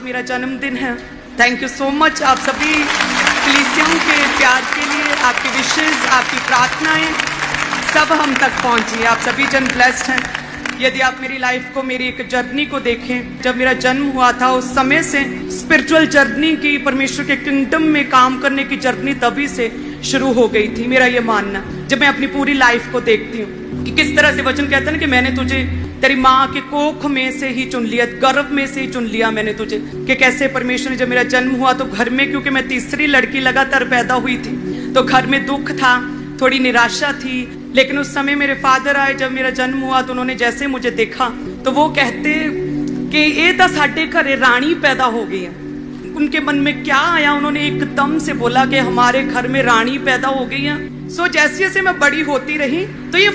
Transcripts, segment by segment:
मेरा जन्मदिन है। थैंक यू सो मच आप सभी कलीसियाओं के प्यार के लिए, आपकी विशेष, आपकी प्रार्थनाएं सब हम तक पहुंची। आप सभी जन ब्लेस्ड हैं। यदि आप मेरी लाइफ को, मेरी एक जर्नी को देखें, जब मेरा जन्म हुआ था उस समय से स्पिरिचुअल जर्नी की, परमेश्वर के किंगडम में काम करने की जर्नी तभी से शुरू हो गई थी। मेरा ये मानना, जब मैं अपनी पूरी लाइफ को देखती हूँ कि किस तरह से वचन कहते हैं ना कि मैंने तुझे तेरी माँ के कोख में से ही चुन लिया, गर्भ में से ही चुन लिया मैंने तुझे, कि कैसे परमेश्वर ने, जब मेरा जन्म हुआ तो घर में, क्योंकि मैं तीसरी लड़की लगातार पैदा हुई थी, तो घर में दुख था, थोड़ी निराशा थी। लेकिन उस समय मेरे फादर आए, जब मेरा जन्म हुआ तो उन्होंने जैसे मुझे देखा तो वो कहते कि ये तो साडे घरे रानी पैदा हो गई है। उनके मन में क्या आया, उन्होंने एकदम से बोला कि हमारे घर में रानी पैदा हो गई है। सो जैसे जैसे मैं बड़ी होती रही तो ये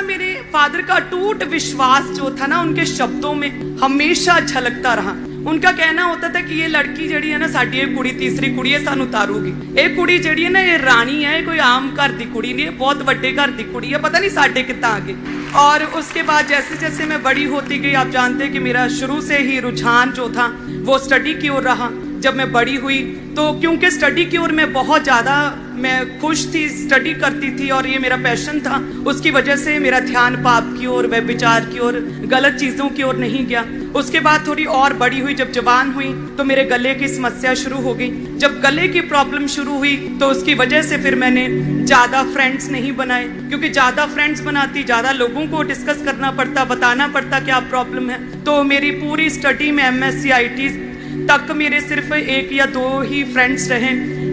मेरे फादर का अटूट विश्वास जो था ना उनके शब्दों में हमेशा झलकता रहा। उनका कहना होता था कि ये लड़की जड़ी है ना, साडी ये कुड़ी, तीसरी कुड़ी है, सानू तारूगी। ये कुड़ी जड़ी है ना, ये रानी है, कोई आम घर दी कुड़ी नहीं है, बहुत बड़े घर दी कुड़ी है, पता नहीं साडे कितना आगे। और उसके बाद जैसे जैसे मैं बड़ी होती गई, आप जानते हैं कि मेरा शुरू से ही रुझान जो था वो स्टडी की ओर रहा। जब मैं बड़ी हुई तो क्योंकि स्टडी की ओर मैं बहुत ज़्यादा मैं खुश थी, स्टडी करती थी और ये मेरा पैशन था, उसकी वजह से मेरा ध्यान पाप की ओर, व्यभिचार की ओर, गलत चीज़ों की ओर नहीं गया। उसके बाद थोड़ी और बड़ी हुई, जब जवान हुई तो मेरे गले की समस्या शुरू हो गई। जब गले की प्रॉब्लम शुरू हुई तो उसकी वजह से फिर मैंने ज़्यादा फ्रेंड्स नहीं बनाए, क्योंकि ज़्यादा फ्रेंड्स बनाती, ज़्यादा लोगों को डिस्कस करना पड़ता, बताना पड़ता क्या प्रॉब्लम है। तो मेरी पूरी स्टडी में MSc IT तक मेरे सिर्फ 1 या 2 ही फ्रेंड्स रहे,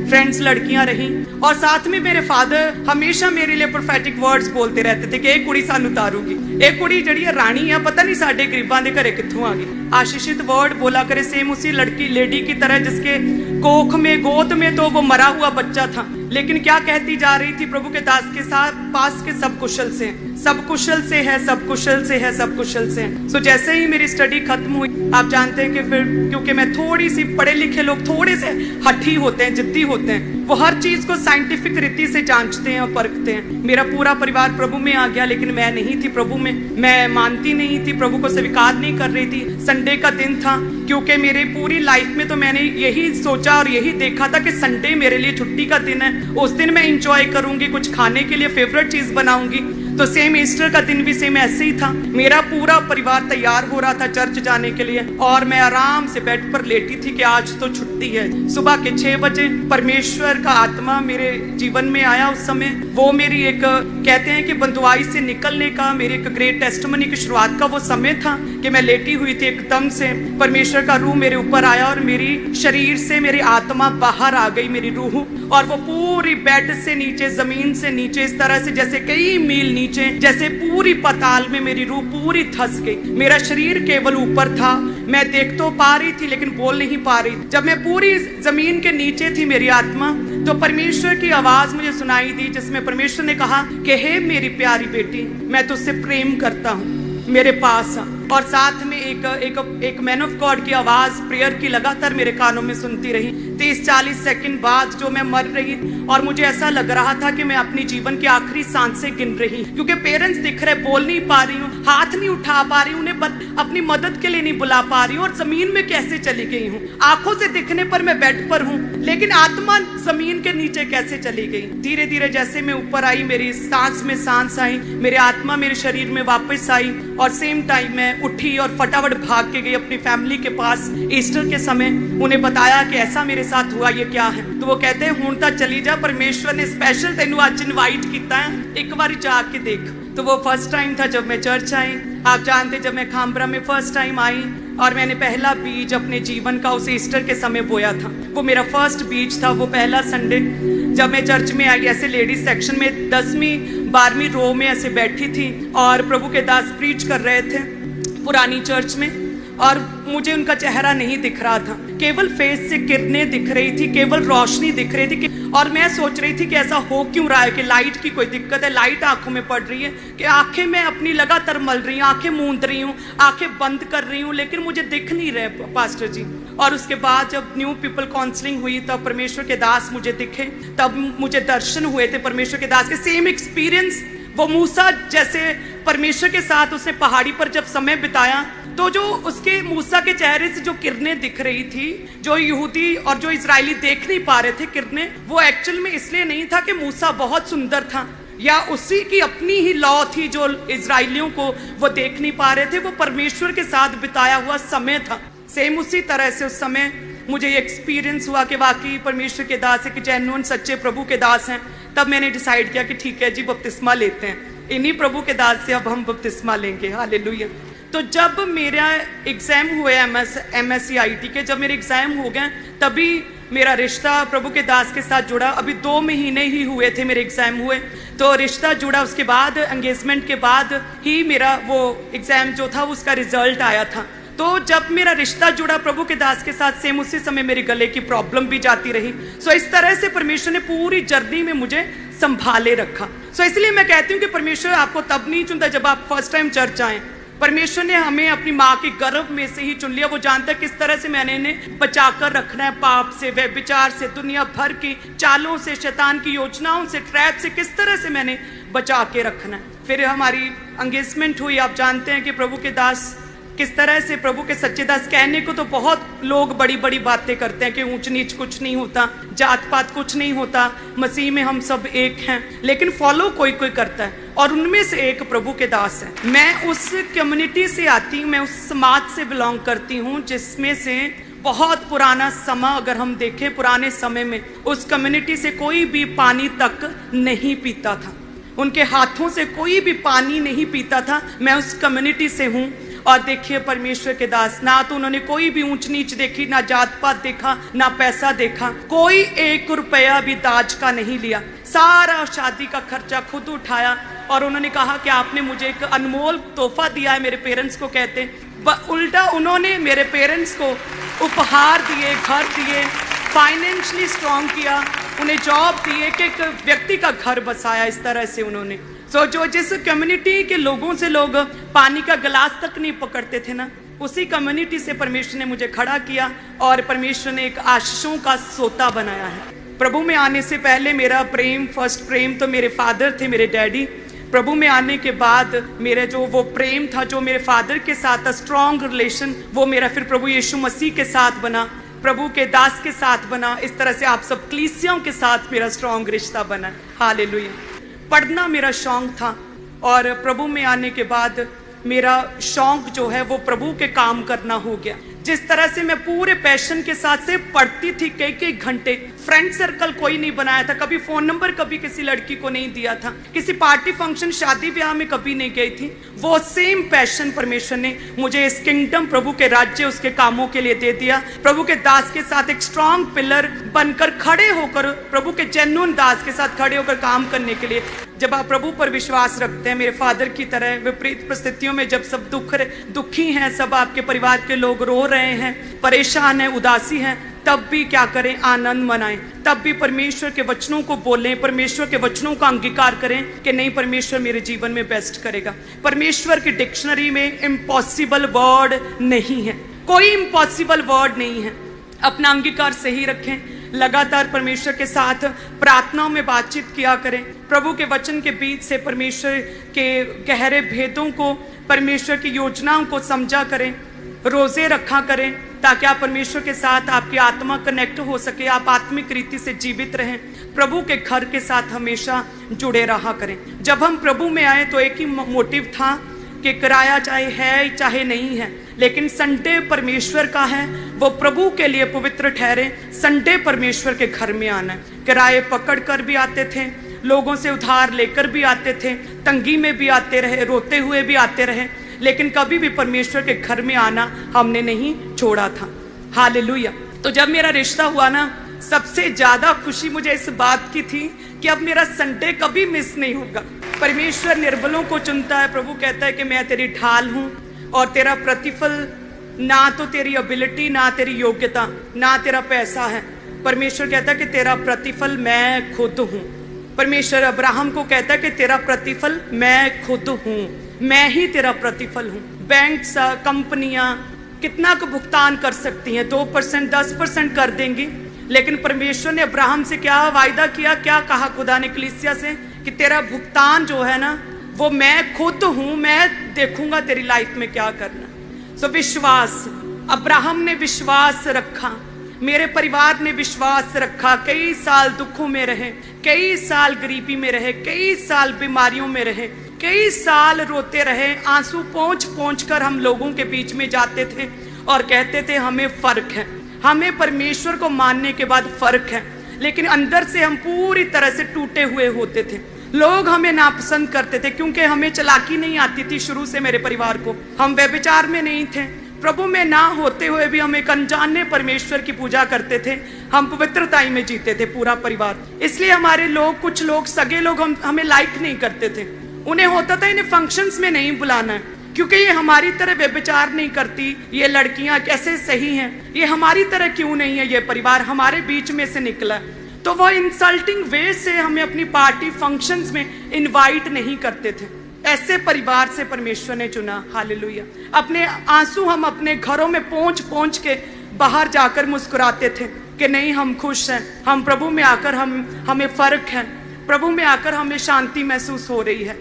फ्रेंड्स लड़कियां रहीं। और साथ में मेरे फादर हमेशा मेरे लिए प्रोफेटिक वर्ड्स बोलते रहते थे कि एक कुड़ी सानू तारूगी, एक कुड़ी जड़ी रानी है, पता नहीं साडे गरीबां दे घरे कित्थों आ गई। आशीषित वर्ड बोला करे, सेम उसी लड़की लेडी की तरह जिसके कोख में, गोद में तो वो मरा हुआ बच्चा था, लेकिन क्या कहती जा रही थी प्रभु के दास के साथ, पास के सब कुशल से, सब कुशल से है, सब कुशल से है, सब कुशल से है। सो जैसे ही मेरी स्टडी खत्म हुई, आप जानते हैं कि फिर क्योंकि मैं थोड़ी सी, पढ़े लिखे लोग थोड़े से हठी होते हैं, जिद्दी होते हैं, वो हर चीज को साइंटिफिक रीति से जांचते हैं और परखते हैं। मेरा पूरा परिवार प्रभु में आ गया, लेकिन मैं नहीं थी प्रभु में, मैं मानती नहीं थी, प्रभु को स्वीकार नहीं कर रही थी। संडे का दिन था, क्योंकि मेरे पूरी लाइफ में तो मैंने यही सोचा और यही देखा था कि संडे मेरे लिए छुट्टी का दिन है, उस दिन मैं इंजॉय करूंगी, कुछ खाने के लिए फेवरेट चीज बनाऊंगी। तो सेम ईस्टर का दिन भी सेम ऐसे ही था। मेरा पूरा परिवार तैयार हो रहा था चर्च जाने के लिए और मैं आराम से बेड पर लेटी थी कि आज तो छुट्टी है। सुबह के 6 बजे परमेश्वर का आत्मा मेरे जीवन में आया। उस समय वो मेरी एक, कहते हैं कि बंधुआई से निकलने का, मेरे एक ग्रेट टेस्टिमनी की शुरुआत का वो समय था कि मैं लेटी हुई थी, एकदम से परमेश्वर का रूह मेरे ऊपर आया और मेरी शरीर से मेरी आत्मा बाहर आ गई, मेरी रूह, और वो पूरी बेड से नीचे, जमीन से नीचे, इस तरह से जैसे कई मील नीचे, जैसे पूरी पाताल में मेरी रूह पूरी धंस गई। मेरा शरीर केवल ऊपर था, मैं देख तो पा रही थी लेकिन बोल नहीं पा रही। जब मैं पूरी जमीन के नीचे थी मेरी आत्मा, तो परमेश्वर की आवाज मुझे सुनाई दी, जिसमें परमेश्वर ने कहा कि हे मेरी प्यारी बेटी, मैं तुझसे प्रेम करता हूँ, मेरे पास आ। और साथ में एक मैन ऑफ गॉड की आवाज प्रेयर की लगातार मेरे कानों में सुनती रही। 30-40 सेकंड बाद जो मैं मर रही और मुझे ऐसा लग रहा था कि मैं अपनी जीवन की आखिरी सांसें गिन रही, क्योंकि पेरेंट्स दिख रहे, बोल नहीं पा रही हूँ, हाथ नहीं उठा पा रही हूँ, उन्हें अपनी मदद के लिए नहीं बुला पा रही हूँ, और जमीन में कैसे चली गई हूँ। आंखों से दिखने पर मैं बेड पर हूँ, लेकिन आत्मा जमीन के नीचे कैसे चली गई। धीरे धीरे जैसे मैं ऊपर आई, मेरी सांस में सांस आई, मेरी आत्मा मेरे शरीर में वापस आई, और सेम टाइम मैं उठी और फटाफट भाग के गई अपनी फैमिली के पास। ईस्टर के समय उन्हें बताया कि ऐसा मेरे साथ हुआ, ये क्या है। तो वो कहते हैं हुण तां चली जा, परमेश्वर ने स्पेशल तेनू आज इनवाइट किया है, एक बार जाके देख। तो वो फर्स्ट टाइम था जब मैं चर्च आई। आप जानते, जब मैं खामबरा में फर्स्ट टाइम आई और मैंने पहला बीज अपने जीवन का उस ईस्टर के समय बोया था, वो मेरा फर्स्ट बीज था। वो पहला संडे जब मैं चर्च में आई, ऐसे लेडीज सेक्शन में 10वीं-12वीं रो में ऐसे बैठी थी और प्रभु के दास प्रीच कर रहे थे पुरानी चर्च में, और मुझे उनका चेहरा नहीं दिख रहा था, केवल फेस से किरणें दिख रही थी, केवल रोशनी दिख रही थी। और मैं सोच रही थी कि ऐसा हो क्यों रहा है, कि लाइट की कोई दिक्कत है, लाइट आंखों में पड़ रही है, कि आंखें मैं अपनी लगातार मल रही हूँ, आंखें मूंद रही हूँ, आंखें बंद कर रही हूँ, लेकिन मुझे दिख नहीं रहे पास्टर जी। और उसके बाद जब न्यू पीपल काउंसलिंग हुई तब परमेश्वर के दास मुझे दिखे, तब मुझे दर्शन हुए थे परमेश्वर के दास के। सेम एक्सपीरियंस वो मूसा जैसे परमेश्वर के साथ उसने पहाड़ी पर जब समय बिताया, तो जो उसके मूसा के चेहरे से जो किरणें दिख रही थी, जो यहूदी और जो इजरायली देख नहीं पा रहे थे किरणें, वो एक्चुअल में इसलिए नहीं था कि मूसा बहुत सुंदर था या उसी की अपनी ही लॉ थी जो इजरायलियों को वो देख नहीं पा रहे थे, वो परमेश्वर के साथ बिताया हुआ समय था। सेम उसी तरह से उस समय मुझे एक्सपीरियंस हुआ कि वाकई परमेश्वर के दास है, कि जेन्युइन सच्चे प्रभु के दास हैं। तब मैंने डिसाइड किया कि ठीक है जी, बपतिस्मा लेते हैं, इन्हीं प्रभु के दास से अब हम बपतिस्मा लेंगे। हालेलुया। तो जब मेरा एग्जाम हुए MSc IT के, जब मेरे एग्जाम हो गए, तभी मेरा रिश्ता प्रभु के दास के साथ जुड़ा। अभी 2 महीने ही हुए थे मेरे एग्जाम हुए, तो रिश्ता जुड़ा। उसके बाद एंगेजमेंट के बाद ही मेरा वो एग्जाम जो था उसका रिजल्ट आया था। तो जब मेरा रिश्ता जुड़ा प्रभु के दास के साथ, सेम उसी समय मेरे गले की प्रॉब्लम भी जाती रही। सो इस तरह से परमेश्वर ने पूरी जर्नी में मुझे संभाले रखा। सो इसलिए मैं कहती हूँ कि परमेश्वर आपको तब नहीं चुनता जब आप फर्स्ट टाइम चर्च आए। परमेश्वर ने हमें अपनी माँ के गर्भ में से ही चुन लिया। वो जानता है किस तरह से मैंने इन्हें बचाकर रखना है, पाप से, व्यभिचार से, दुनिया भर की चालों से, शैतान की योजनाओं से, ट्रैप से, किस तरह से मैंने बचा के रखना है। फिर हमारी एंगेजमेंट हुई। आप जानते हैं कि प्रभु के दास किस तरह से, प्रभु के सच्चे दास, कहने को तो बहुत लोग बड़ी बड़ी बातें करते हैं कि ऊंच नीच कुछ नहीं होता, जात पात कुछ नहीं होता, मसीह में हम सब एक हैं, लेकिन फॉलो कोई कोई करता है, और उनमें से एक प्रभु के दास है। मैं उस कम्युनिटी से आती हूँ, मैं उस समाज से बिलोंग करती हूँ जिसमें से बहुत पुराना समय, अगर हम देखें पुराने समय में उस कम्युनिटी से कोई भी पानी तक नहीं पीता था, उनके हाथों से कोई भी पानी नहीं पीता था। मैं उस कम्युनिटी से हूँ। और देखिए परमेश्वर के दास, ना तो उन्होंने कोई भी ऊंच नीच देखी, ना जात पात देखा, ना पैसा देखा, कोई 1 रुपया भी दाज का नहीं लिया, सारा शादी का खर्चा खुद उठाया। और उन्होंने कहा कि आपने मुझे एक अनमोल तोहफा दिया है, मेरे पेरेंट्स को कहते। उल्टा उन्होंने मेरे पेरेंट्स को उपहार दिए, घर दिए, फाइनेंशियली स्ट्रांग किया, उन्हें जॉब दी, एक व्यक्ति का घर बसाया। इस तरह से उन्होंने जो जिस कम्युनिटी के लोगों से लोग पानी का गिलास तक नहीं पकड़ते थे ना, उसी कम्युनिटी से परमेश्वर ने मुझे खड़ा किया और परमेश्वर ने एक आशीषों का सोता बनाया है। प्रभु में आने से पहले मेरा प्रेम, फर्स्ट प्रेम तो मेरे फादर थे, मेरे डैडी। प्रभु में आने के बाद मेरा जो वो प्रेम था, जो मेरे फादर के साथ स्ट्रॉन्ग रिलेशन, वो मेरा फिर प्रभु यीशु मसीह के साथ बना, प्रभु के दास के साथ बना। इस तरह से आप सब कलीसियाओं के साथ मेरा स्ट्रॉन्ग रिश्ता बना। हालेलुया। पढ़ना मेरा शौक था, और प्रभु में आने के बाद मेरा शौक जो है वो प्रभु के काम करना हो गया। जिस तरह से मैं पूरे पैशन के साथ से पढ़ती थी, कई घंटे, फ्रेंड सर्कल कोई नहीं बनाया था, कभी फोन नंबर कभी किसी लड़की को नहीं दिया था, किसी पार्टी फंक्शन शादी ब्याह में कभी नहीं गई थी। वो सेम पैशन परमेश्वर ने मुझे इस किंगडम, प्रभु के राज्य, उसके कामों के लिए दे दिया। प्रभु के दास के साथ एक स्ट्रांग पिलर बनकर खड़े होकर, प्रभु के जेन्युइन दास के साथ खड़े होकर काम करने के लिए। जब आप प्रभु पर विश्वास रखते हैं, मेरे फादर की तरह विपरीत परिस्थितियों में जब सब दुखी हैं, सब आपके परिवार के लोग रो रहे हैं, परेशान हैं, उदासी हैं, तब भी क्या करें, आनंद मनाएं। तब भी परमेश्वर के वचनों को बोलें, परमेश्वर के वचनों का अंगीकार करें कि नहीं, परमेश्वर मेरे जीवन में बेस्ट करेगा। परमेश्वर की डिक्शनरी में इम्पॉसिबल वर्ड नहीं है, कोई इम्पॉसिबल वर्ड नहीं है। अपना अंगीकार सही रखें, लगातार परमेश्वर के साथ प्रार्थनाओं में बातचीत किया करें, प्रभु के वचन के बीच से परमेश्वर के गहरे भेदों को, परमेश्वर की योजनाओं को समझा करें, रोजे रखा करें, ताकि आप परमेश्वर के साथ, आपकी आत्मा कनेक्ट हो सके, आप आत्मिक रीति से जीवित रहें, प्रभु के घर के साथ हमेशा जुड़े रहा करें। जब हम प्रभु में आए तो एक ही मोटिव था कि किराया चाहे है चाहे नहीं है, लेकिन संडे परमेश्वर का है, वो प्रभु के लिए पवित्र ठहरे। संडे परमेश्वर के घर में आना है। किराए पकड़ कर भी आते थे, लोगों से उधार लेकर भी आते थे, तंगी में भी आते रहे, रोते हुए भी आते रहे, लेकिन कभी भी परमेश्वर के घर में आना हमने नहीं छोड़ा था। हालेलुया। तो जब मेरा रिश्ता हुआ ना, सबसे ज्यादा खुशी मुझे इस बात की थी कि अब मेरा संडे कभी मिस नहीं होगा। परमेश्वर निर्बलों को चुनता है। प्रभु कहता है कि मैं तेरी ढाल हूं, और तेरा प्रतिफल ना तो तेरी एबिलिटी, ना तेरी योग्यता, ना तेरा पैसा है। परमेश्वर कहता है कि तेरा प्रतिफल मैं खुद हूं। परमेश्वर अब्राहम को कहता है कि तेरा प्रतिफल मैं खुद हूं, मैं ही तेरा प्रतिफल हूं। बैंक, कंपनियां कितना का भुगतान कर सकती हैं, 2%, 10% कर देंगी, लेकिन परमेश्वर ने अब्राहम से क्या वायदा किया, क्या कहा खुदा ने कलीसिया से, कि तेरा भुगतान जो है ना वो मैं खुद हूं, मैं देखूंगा तेरी लाइफ में क्या करना। सो विश्वास, अब्राहम ने विश्वास रखा, मेरे परिवार ने विश्वास रखा। कई साल दुखों में रहे, कई साल गरीबी में रहे, कई साल बीमारियों में रहे, कई साल रोते रहे। आंसू पोंछ पोंछ कर हम लोगों के बीच में जाते थे और कहते थे हमें फर्क है, हमें परमेश्वर को मानने के बाद फर्क है, लेकिन अंदर से हम पूरी तरह से टूटे हुए होते थे। लोग हमें नापसंद करते थे क्योंकि हमें चालाकी नहीं आती थी शुरू से। मेरे परिवार को, हम व्यभिचार में नहीं थे, प्रभु में ना होते हुए भी हम एक अनजाने परमेश्वर की पूजा करते थे। हम पवित्रताई में जीते थे पूरा परिवार। इसलिए हमारे लोग, कुछ लोग, सगे लोग हमें लाइक नहीं करते थे। उन्हें होता था इन्हें फंक्शंस में नहीं बुलाना है क्योंकि ये हमारी तरह व्यभिचार नहीं करती, ये लड़कियां कैसे सही हैं, ये हमारी तरह क्यों नहीं है, ये परिवार हमारे बीच में से निकला। तो वो इंसल्टिंग वे से हमें अपनी पार्टी फंक्शंस में इनवाइट नहीं करते थे। ऐसे परिवार से परमेश्वर ने चुना। हालेलुया। अपने आंसू हम अपने घरों में पोंछ पोंछ के बाहर जाकर मुस्कुराते थे कि नहीं, हम खुश हैं, हम प्रभु में आकर हमें फर्क है, प्रभु में आकर हमें शांति महसूस हो रही है।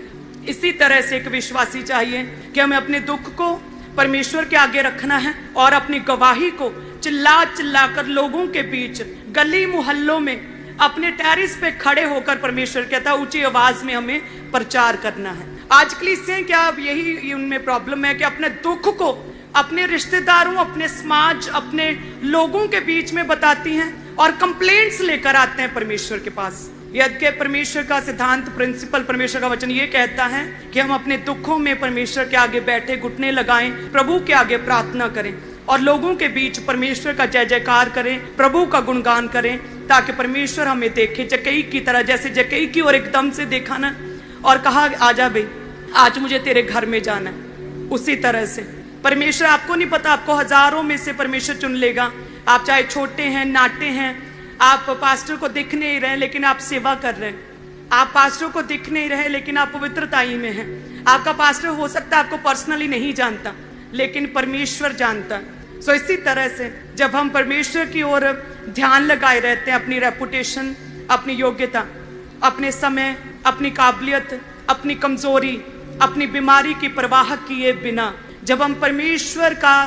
इसी तरह से एक विश्वासी चाहिए कि हमें अपने दुख को परमेश्वर के आगे रखना है और अपनी गवाही को चिल्ला चिल्ला कर लोगों के बीच, गली मोहल्लों में, अपने टेरिस पे खड़े होकर परमेश्वर कहता है ऊंची आवाज में हमें प्रचार करना है। आज कलीसियां क्या यही उनमें प्रॉब्लम है कि अपने दुख को अपने रिश्तेदारों, अपने समाज, अपने लोगों के बीच में बताती हैं और कंप्लेंट्स लेकर आते हैं परमेश्वर के पास। यद्य परमेश्वर का सिद्धांत, प्रिंसिपल, परमेश्वर का वचन ये कहता है कि हम अपने दुखों में परमेश्वर के आगे बैठे घुटने लगाएं, प्रभु के आगे प्रार्थना करें और लोगों के बीच परमेश्वर का जय जयकार करें, प्रभु का गुणगान करें, ताकि परमेश्वर हमें देखे जक्कई की तरह। जैसे जक्कई की और एकदम से देखा ना और कहा आजा भाई, आज मुझे तेरे घर में जाना है, उसी तरह से परमेश्वर, आपको नहीं पता, आपको हजारों में से परमेश्वर चुन लेगा। आप चाहे छोटे हैं, नाटे हैं, आप पास्टर को दिख नहीं रहे लेकिन आप सेवा कर रहे हैं, आप पास्टर को दिख नहीं रहे लेकिन आप पवित्रताई में हैं। आपका पास्टर हो सकता है आपको पर्सनली नहीं जानता लेकिन परमेश्वर जानता है। सो इसी तरह से जब हम परमेश्वर की ओर ध्यान लगाए रहते हैं, अपनी रेपुटेशन, अपनी योग्यता, अपने समय, अपनी काबिलियत, अपनी कमजोरी, अपनी बीमारी की परवाह किए बिना जब हम परमेश्वर का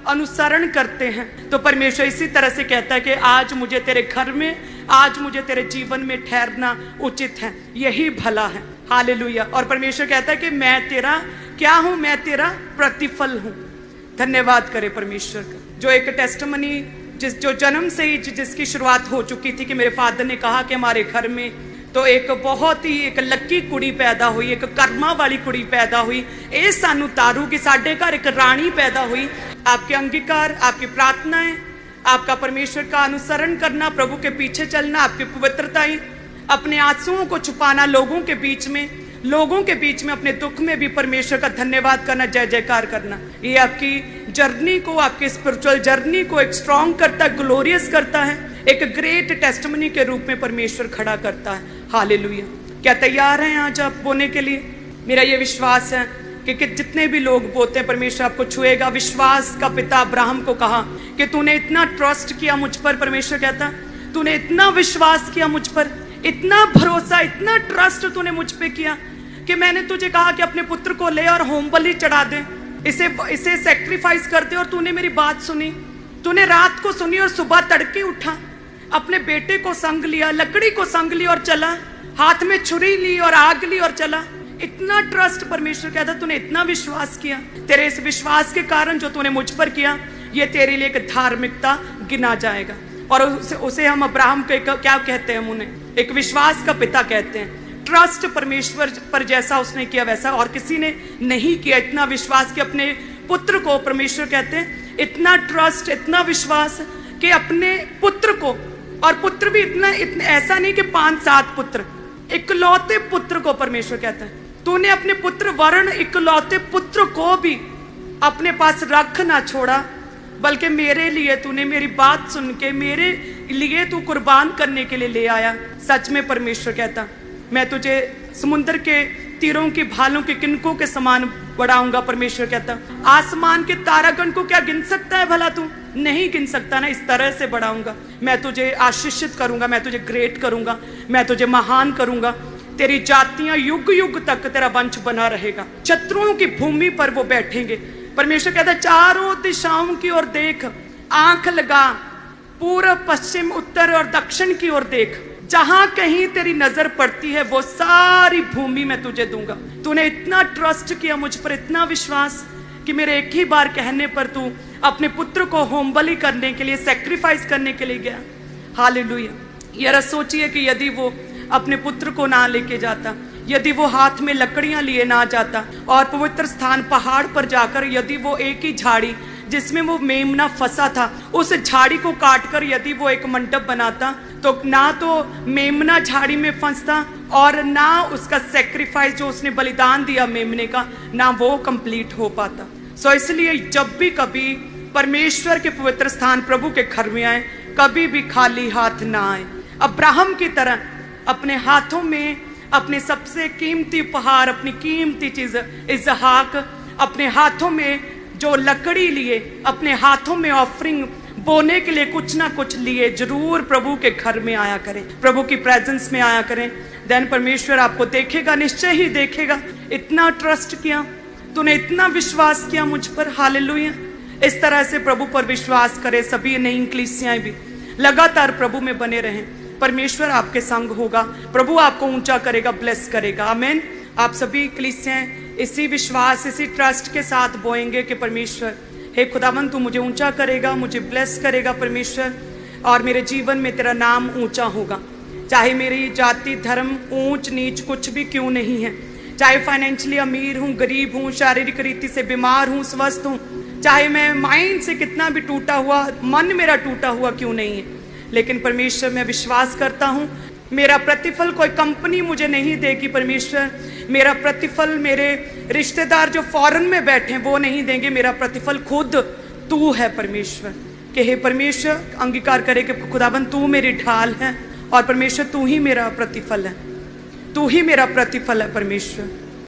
अनुसरण करते हैं तो परमेश्वर इसी तरह से कहता है कि आज मुझे तेरे घर में, आज मुझे तेरे जीवन में ठहरना उचित है, यही भला है। हालेलुया। और परमेश्वर कहता है कि मैं तेरा क्या हूं, मैं तेरा प्रतिफल हूं। धन्यवाद करे परमेश्वर का। जो एक टेस्टमनी, जो जन्म से ही जिसकी शुरुआत हो चुकी थी कि मेरे फादर ने कहा कि हमारे घर में तो एक बहुत ही एक लक्की कुड़ी पैदा हुई, एक कर्मा वाली कुड़ी पैदा हुई। ए सानू तारू कि साडे घर एक रानी पैदा हुई। आपके अंगीकार, आपकी प्रार्थनाएं, आपका परमेश्वर का अनुसरण करना, प्रभु के पीछे चलना, आपकी पवित्रताएं, अपने आंसुओं को छुपाना लोगों के बीच में, लोगों के बीच में अपने दुख में भी परमेश्वर का धन्यवाद करना, जय जयकार करना, ये आपकी जर्नी को, आपकी स्पिरिचुअल जर्नी को एक स्ट्रॉन्ग करता है, ग्लोरियस करता है, एक ग्रेट टेस्टमनी के रूप में परमेश्वर खड़ा करता है। हालेलुया। क्या तैयार हैं आज आप बोने के लिए? मेरा ये विश्वास है कि जितने भी लोग बोते हैं परमेश्वर आपको छुएगा। विश्वास का पिता अब्राहम को कहा कि तूने इतना ट्रस्ट किया मुझ पर, परमेश्वर कहता तूने इतना विश्वास किया मुझ पर, इतना भरोसा, इतना ट्रस्ट तूने मुझ पे किया कि मैंने तुझे कहा कि अपने पुत्र को ले और होम बलि चढ़ा दे, इसे सैक्रिफाइस कर दे, और तूने मेरी बात सुनी। तूने रात को सुनी और सुबह तड़के उठा, अपने बेटे को संग लिया, लकड़ी को संग लिया और चला, हाथ में छुरी ली और आग ली और चला। इतना ट्रस्ट परमेश्वर कहता तूने इतना विश्वास किया, तेरे इस विश्वास के कारण जो तूने मुझ पर किया ये तेरे लिए एक धार्मिकता गिना जाएगा। और उसे हम अब्राहम को क्या कहते हैं? हम उन्हें एक विश्वास का पिता कहते हैं। ट्रस्ट परमेश्वर पर जैसा उसने किया वैसा और किसी ने नहीं किया। इतना विश्वास कि अपने पुत्र को, परमेश्वर कहते हैं इतना ट्रस्ट, इतना विश्वास कि अपने पुत्र को, और पुत्र भी इतना ऐसा नहीं कि 5-7 पुत्र, इकलौते पुत्र को परमेश्वर कहता है तूने अपने पुत्र वर्ण इकलौते पुत्र को भी अपने पास रख ना छोड़ा, बल्कि मेरे लिए तूने मेरी बात सुन के मेरे लिए तू कुर्बान करने के लिए ले आया। सच में परमेश्वर कहता मैं तुझे समुद्र के तीरों की भालों के किनकों के समान बढ़ाऊंगा। परमेश्वर कहता आसमान के तारागण को क्या गिन सकता है भला तू? नहीं गिन सकता ना। इस तरह से बढ़ाऊंगा, मैं तुझे आशीषित करूंगा, मैं तुझे ग्रेट करूंगा, मैं तुझे महान करूंगा। तेरी जातियां युग युग तक तेरा वंश बना रहेगा। शत्रुओं की भूमि पर वो बैठेंगे। परमेश्वर कहता है चारों दिशाओं की ओर देख, आंख लगा, पूर्व पश्चिम उत्तर और दक्षिण की ओर देख, जहां कहीं तेरी नजर पड़ती है वो सारी भूमि मैं तुझे दूंगा। तूने इतना ट्रस्ट किया मुझ पर, इतना विश्वास कि मेरे एक ही बार कहने पर तू अपने पुत्र को होम बलि करने के लिए, सैक्रिफाइस करने के लिए गया। हालेलुया। यार सोचिए कि यदि वो अपने पुत्र को ना लेके जाता, यदि वो हाथ में लकड़ियां लिए ना जाता और पवित्र स्थान पहाड़ पर जाकर यदि वो एक ही झाड़ी जिसमें वो मेमना फंसा था उस झाड़ी को काटकर यदि वो एक मंडप बनाता, तो ना तो मेमना झाड़ी में फंसता और ना उसका सेक्रीफाइस जो उसने बलिदान दिया मेमने का, ना वो कंप्लीट हो पाता। सो इसलिए जब भी कभी परमेश्वर के पवित्र स्थान प्रभु के घर में आए, कभी भी खाली हाथ ना आए। अब्राहम की तरह अपने हाथों में अपने सबसे कीमती उपहार, अपनी कीमती चीज इसहाक, अपने हाथों में जो लकड़ी लिए, अपने हाथों में ऑफरिंग बोने के लिए कुछ ना कुछ लिए, जरूर प्रभु के घर में आया करें, प्रभु की प्रेजेंस में आया करें। देन परमेश्वर आपको देखेगा, निश्चय ही देखेगा। इतना ट्रस्ट किया तूने, इतना विश्वास किया मुझ पर। हालेलुया। इस तरह से प्रभु पर विश्वास करे सभी नई कलीसियाएं भी लगातार प्रभु में बने रहें। परमेश्वर आपके संग होगा, प्रभु आपको ऊंचा करेगा, ब्लेस करेगा। आमीन। आप सभी कलीसियाएं इसी विश्वास, इसी ट्रस्ट के साथ बोएंगे कि परमेश्वर, हे खुदावन तू मुझे ऊंचा करेगा, मुझे ब्लेस करेगा परमेश्वर, और मेरे जीवन में तेरा नाम ऊंचा होगा। चाहे मेरी जाति, धर्म, ऊंच नीच कुछ भी क्यों नहीं है, चाहे फाइनेंशियली अमीर हूँ, गरीब हूँ, शारीरिक रीति से बीमार हूँ, स्वस्थ हूँ, चाहे मैं माइंड से कितना भी टूटा हुआ, मन मेरा टूटा हुआ क्यों नहीं है, लेकिन परमेश्वर मैं विश्वास करता हूँ मेरा प्रतिफल कोई कंपनी मुझे नहीं देगी। परमेश्वर मेरा प्रतिफल मेरे रिश्तेदार जो फॉरेन में बैठे हैं वो नहीं देंगे, मेरा प्रतिफल खुद तू है परमेश्वर। कि हे परमेश्वर, अंगीकार करे कि खुदाबंद तू मेरी ढाल है और परमेश्वर तू ही मेरा प्रतिफल है, तू ही मेरा प्रतिफल है परमेश्वर।